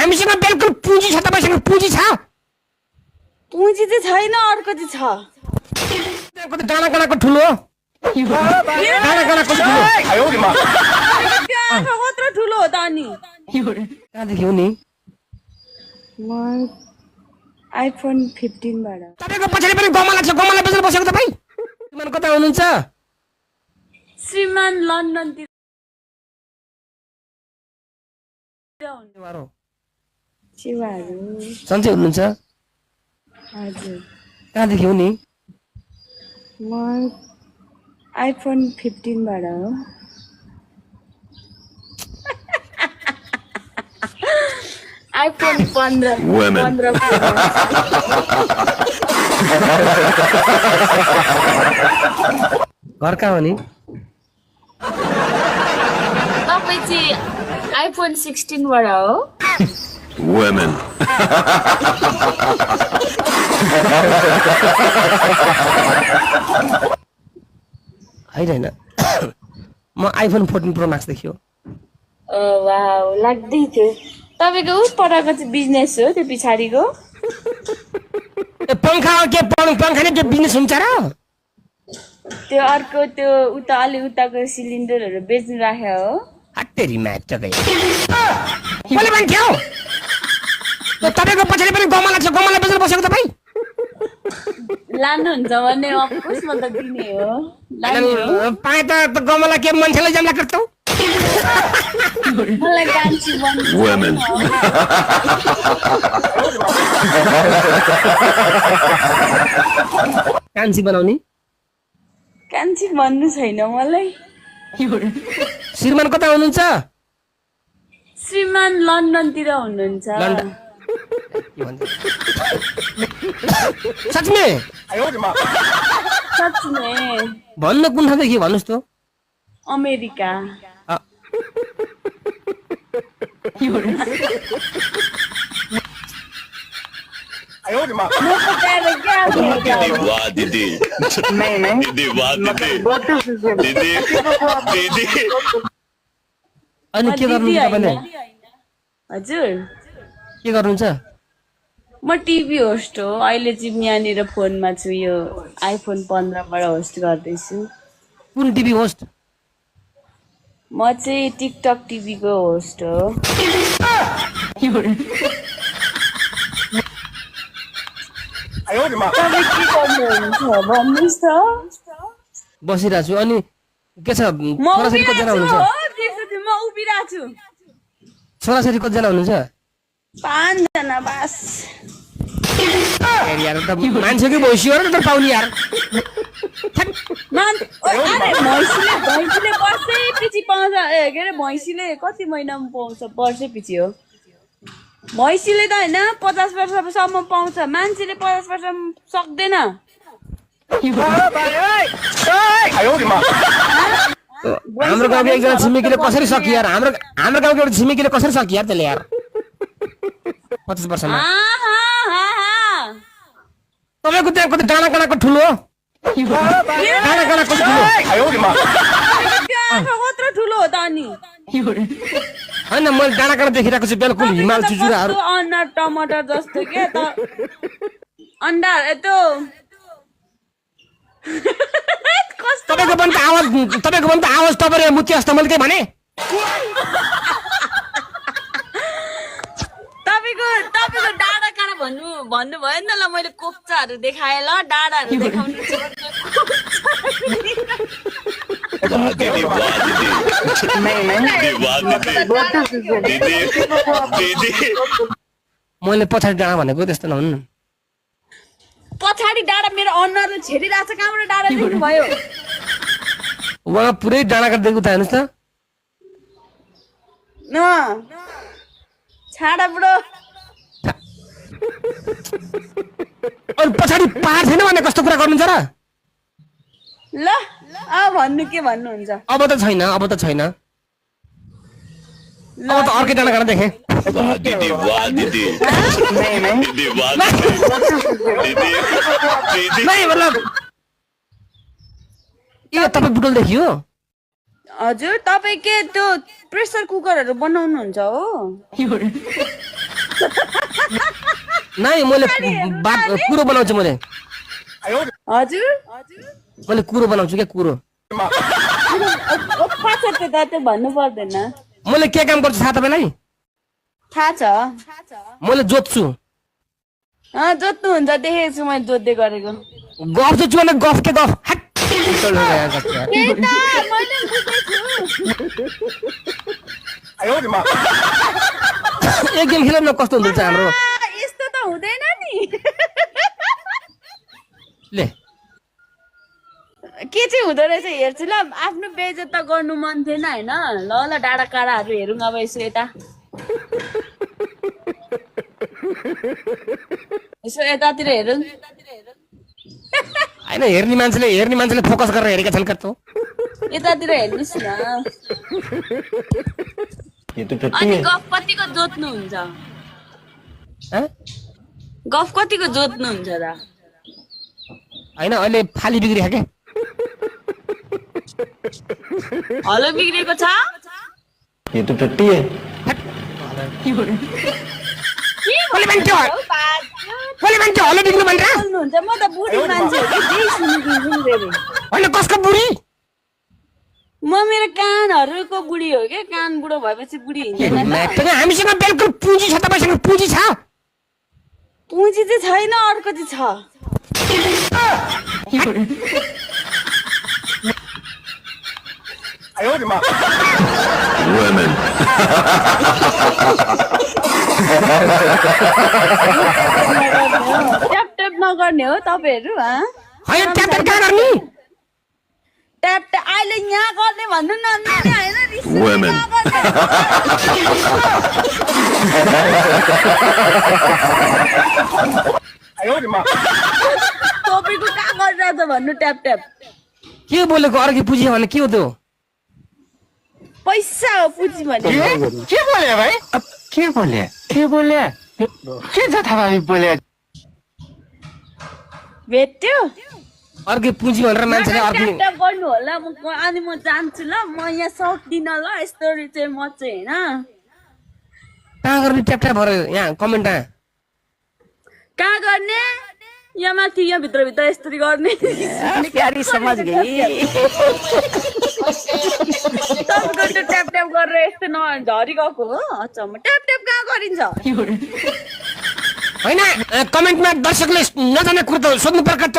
हामीसँग बिल्कुल पुँजी छ तपाईसँग पुँजी छ पुँजी चाहिँ छैन अर्को चाहिँ छ कति डाँडा काँडाको ठुलो डाँडा काँडाको ठुलो त्यो आँखा कत्रो ठुलो हो त अनि कहाँदेखि हो नि म आइफोन 15 बाट तपाईँको पछाडि पनि गमला छ गमला बेचेर बसेको तपाईँ श्रीमान कता हुनुहुन्छ श्रीमान लन्डनतिर चिवाहरू सन्चै हुनुहुन्छ हजुर कहाँदेखि हो नि म आइफोन 15 बाट हो आइफोन 15 घर कहाँ हो नि तपाईँ चाहिँ आइफोन 16 बाट हो Women. होइन म आइफोन 14 प्रो म्याक्स देखियो वाउ लाग्दै थियो तपाईँको उस पटाको चाहिँ बिजनेस हो त्यो पछाडिको पंखा हो के पंखाले त्यो बिजनेस हुन्छ र त्यो अर्को त्यो उता अलि उताको सिलिन्डरहरू बेच्नु राख्यो हो हट्टेरी म्याच गयो कसले भन्थ्यो तपाईँको पछाडि पनि गमला छ गमला बेचेर बसेको तपाईँ लानुहुन्छ भने अफकोर्स म त दिने हो पाए त गमला के मान्छेलाई जम्ला गर्छौ मलाई कान्छी बन्नु Women. कान्छी बनाउने कान्छी भन्नु छैन मलाई श्रीमान कता हुनुहुन्छ श्रीमान लन्डनतिर हुनुहुन्छ लन्डन साँच्चै साँच्चै भन्नु कुन ठाउँदेखि भन्नुहोस् त अमेरिका वाह दीदी दीदी वाह दीदी दीदी अनि के गर्नुहुन्छ तपाईँले हजुर के गर्नुहुन्छ म टिभी होस्ट हो अहिले चाहिँ यहाँनिर फोनमा छु यो आइफोन 15 बाट होस्ट गर्दैछु कुन टिभी होस्ट म चाहिँ टिकटक टिभीको होस्ट हो तपाईँ के गर्नुहुन्छ भन्नुहोस् त बसिरहेको छु अनि के छ म छोराछोरी कतिजना हुनुहुन्छ उभिरहेको छु छोराछोरी कतिजना हुनुहुन्छ 5 जना बस यार त मान्छेकै भैँसी हो र त पाउने यार भैँसीले वर्षै पछि पाउँछ के अरे भैँसीले कति महिनामा पाउँछ वर्षै पछि हो भैँसीले त होइन 50 वर्षसम्म पाउँछ मान्छेले 50 वर्ष सक्दैन हाम्रो गाउँको एकजना छिमेकीले कसरी सकियो यार हाम्रो गाउँको एउटा छिमेकीले कसरी सकियो यार त्यसले यार 50 वर्षमा तपाईँको त्यहाँ कति डाँडा काँडाको ठुलो डाँडा काँडाको ठुलो त्यो आँखा कत्रो ठुलो हो त अनि होइन मैले डाँडा काँडा देखिरहेको छु बिल्कुल हिमाल चुचुराहरू अन्डा टमाटर जस्तो के त अन्डा यतो तपाईँको पनि त आवाज तपाईँले मुख्य जस्तो मैले के भने तपाईँको डाँडा काँडा भन्नु भयो नि त ल मैले कोप्चाहरू देखाएँ ल डाँडाहरू देखाउनु वाह दीदी वाह दीदी दीदी मैले पछाडि डाँडा भनेको त्यस्तो नहुनु पछाडि डाँडा मेरो अनुहारले छेडिरहेको छ कहाँबाट डाँडा देख्नु भयो उहाँ पुरै डाँडा काँडा देख्नु त हेर्नुहोस् त छाडा बुढो अनि पछाडि पहाड छैन भने कस्तो कुरा गर्नुहुन्छ र ल भन्नु के भन्नुहुन्छ अब त छैन अब त अर्कै डाँडा काँडा देखेँ वाह दीदी दीदी वाह दीदी दीदी नहीं मतलब यो तपाईँ बुटोल देखियो हजुर तपाईँ के त्यो प्रेसर कुकरहरू बनाउनुहुन्छ हो नाइ मैले बात कुरो बनाउँछु मैले हजुर मैले कुरो बनाउँछु क्या कुरो थाहा छ त्यो भन्नु पर्दैन मैले के काम गर्छु थाहा तपाईँलाई थाहा छ मैले जोत्छु जोत्नुहुन्छ देखेको छु मैले जोत्दै गरेको गफ जोत्छु भने गफ के गफ हट। त्यही त मैले बुझेछु एक गेम खेल्नु न कस्तो हुन्छ हाम्रो यस्तो त हुँदैन नि ले के चाहिँ हुँदो रहेछ हेर्छु ल आफ्नो बेइज्जत त गर्नु मन थिएन होइन ल ल डाँडा काँडाहरू हेरौँ अब यसो यता यसो यतातिर हेरौँ होइन हेर्ने मान्छेले फोकस गरेर हेरेका छन् कस्तो यतातिर हेर्नुहोस् न अनि गफ कतिको जोत्नुहुन्छ गफ कतिको जोत्नुहुन्छ र होइन अहिले फाली बिग्रिया के हलो बिग्रेको छ ये तो टट्टी है कसले मान्छे हलो बिग्नु भनेर बोल्नुहुन्छ म त बुढी मान्छे हो कि जे सुनिदिन्छु नि फेरि होइन कसको बुढी म मेरो कानहरूको बुढी हो क्या कान बुढो भएपछि बुढी हिँड्दैन हामीसँग बिल्कुल पुँजी छ तपाईँसँग पुँजी छ पुँजी चाहिँ छैन अर्को चाहिँ छ Women. ट्याप ट्याप नगर्ने हो तपाईँहरू होइन ट्याप ट्याप कहाँ गर्ने ट्याप ट्याप अहिले यहाँ गर्ने भन्नु न होइन Women. तपाईँको कहाँ गरिरहेछ भन्नु ट्याप ट्याप के बोलेको अर्की पुँजी भने के हो त्यो पैसा हो पुँजी भने के बोले भाइ के बोले के जथाभावी बोले भेट्यो अर्की पुँजी भनेर मान्छेले अर्की ट्याप ट्याप गर्नु होला अनि म जान्छु ल म यहाँ सक्दिनँ ल यस्तो चाहिँ म चाहिँ होइन कहाँ गर्ने ट्याप ट्याप भएर यहाँ कमेन्टमा कहाँ गर्ने यहाँ माथि यहाँ भित्रभित्र यस्तरी गर्ने प्यारी समझ गई तपाईँको त्यो ट्याप ट्याप गरेर यस्तो झरी गएको हो अचम्म ट्याप ट्याप कहाँ गरिन्छ होइन कमेन्टमा दर्शकले नजाने कुरो त सोध्नु पर्छ त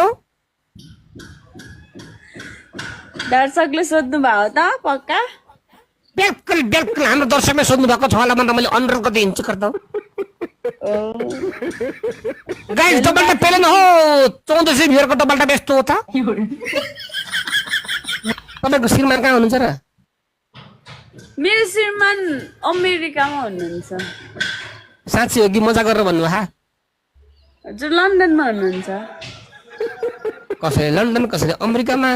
दर्शकले सोध्नु भयो त पक्का बिल्कुल हाम्रो दर्शकले सोध्नु भएको छ होला भन्दा मैले अनुरोध गर्दै हिँड्छु गर्दा गाइस डबल पहले न हो 1400 भ्युअरको डबल टा बेस्ट हो त तपाईको श्रीमान कहाँ हुनुहुन्छ र मेरो श्रीमान अमेरिकामा हुनुहुन्छ साँच्चै हो कि मजा गरेर भन्नु हा हजुर लन्डनमा हुनुहुन्छ कसैले लन्डन कसैले अमेरिकामा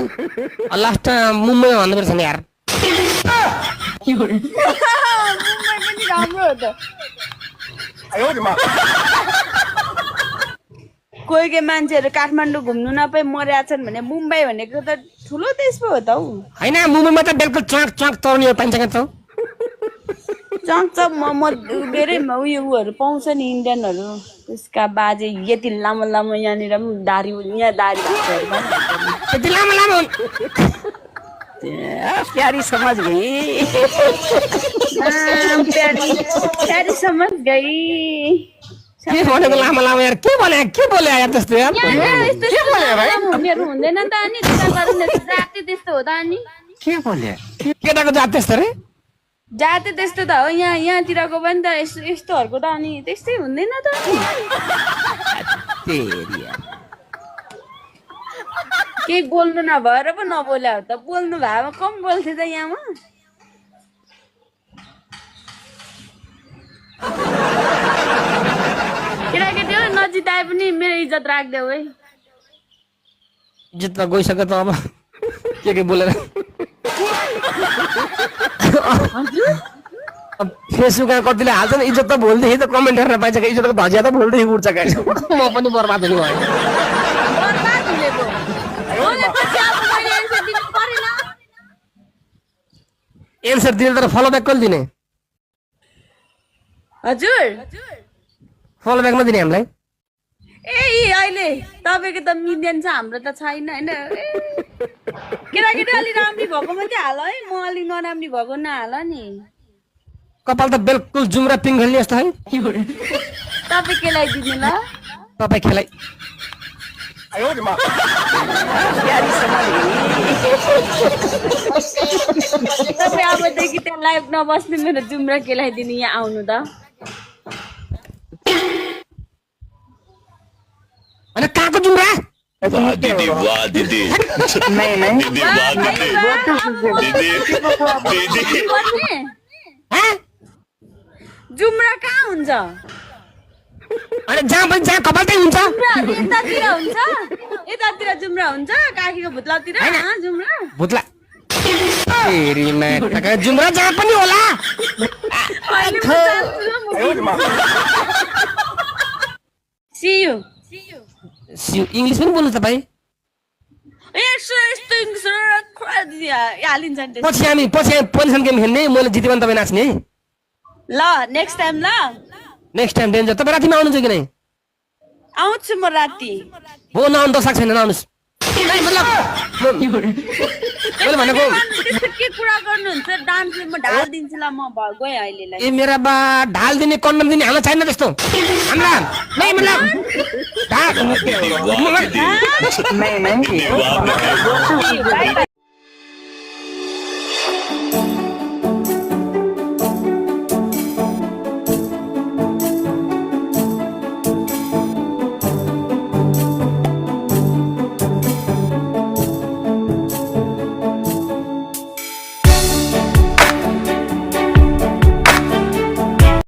लास्ट मुम्बईमा भन्नुपर्छ नि यार मुम्बई पनि राम्रो हो त कोही कोही मान्छेहरू काठमाडौँ घुम्नु नपाइ मरेका छन् भने मुम्बई भनेको त ठुलो देश पो हो त हौ हैन मुम्बईमा त बिल्कुल चक चक तर्ने पाइन्छ के त चङ्चक धेरै उयोहरू पाउँछ नि इन्डियनहरू त्यसका बाजे यति लामो लामो यहाँनिर पनि दारी यहाँ दारी भएकोहरू पनि त्यति लामो लामो प्यारी समझ गई प्यारी समझ गई के भनेको लामो लामो यार के बोले यार त्यस्तो यार हुनेहरू हुँदैन त अनि जाति त्यस्तो हो त अनि के बोले केटाको जात त्यस्तो रे जाति त्यस्तो त हो यहाँतिरको पनि त यस्तोहरूको त अनि त्यस्तै हुँदैन त केही बोल्नु नभएर पो नबोल्या हो त बोल्नु भए कम बोल्थे त यहाँमा केटाकेटी हो नजिताए पनि मेरो इज्जत राख्देऊ है इज्जत त गइसक्यो त अब के बोलेर फेसबुकमा कतिले हाल्छन् इज्जत त भोलिदेखि त कमेन्ट गर्न पाइन्छ इज्जतको धजिया त भोलिदेखि उठ्छ गाइस म पनि बर्बाद हुने भयो बर्बाद हुनेको बोलेपछि अब मैले एन्सर दिनु परेन एन्सर दिएर तर फलो ब्याक कसले दिने हजुर फलो ब्यागमा दिने हामीलाई ए अहिले तपाईँको त मिलियन छ हाम्रो त छैन होइन केटाकेटी अलिक राम्री भएको मात्रै हाल है म अलिक नराम्री भएको नहाल नि कपाल त बिल्कुल जुम्रा पिङ खेल्ने जस्तो है तपाईँ केलाइदिनु ल तपाईँ खेलाइ तपाईँ अबदेखि त्यहाँ लाइभ नबस्ने मेरो जुम्रा केलाइदिनु यहाँ आउनु त अनि कहाँको जुम्रा वाह दीदी वाह दीदी नहीं नहीं दीदी वाह दीदी दीदी दीदी पर्ने हाँ? जुम्रा कहाँ हुन्छ अनि जहाँ पनि जहाँ कपाल त्यही हुन्छ जुम्राहरू यतातिर हुन्छ यतातिर जुम्रा हुन्छ काखीको भुत्लातिर जुम्रा भुत्ला तेरी माटाका जुम्रा जहाँ पनि होला अहिले म जान्छु ल See you. इङ्ग्लिस पनि बोल्नु तपाईँ यस्तो हालिन्छ नि पछि हामी पोजिसन गेम खेल्ने मैले जित्यो भने तपाईँ नाच्ने है ल नेक्स्ट टाइम ल नेक्स्ट टाइम डेन्जर तपाईँ रातिमा आउनुहुन्छ कि नै आउँछु म राति हो नआउनु त सक्छ छैन नआउनुहोस् मैले भनेको त्यस्तो के कुरा गर्नुहुन्छ डान्सले म ढाल दिन्छु ल म गएँ अहिलेलाई ए मेरा बा ढाल दिने कन्डम दिने हामीलाई छैन त्यस्तो हाम्रा नै मतलब दीदी वाह दीदी नहीं नहीं दीदी वाह दीदी बाई बाई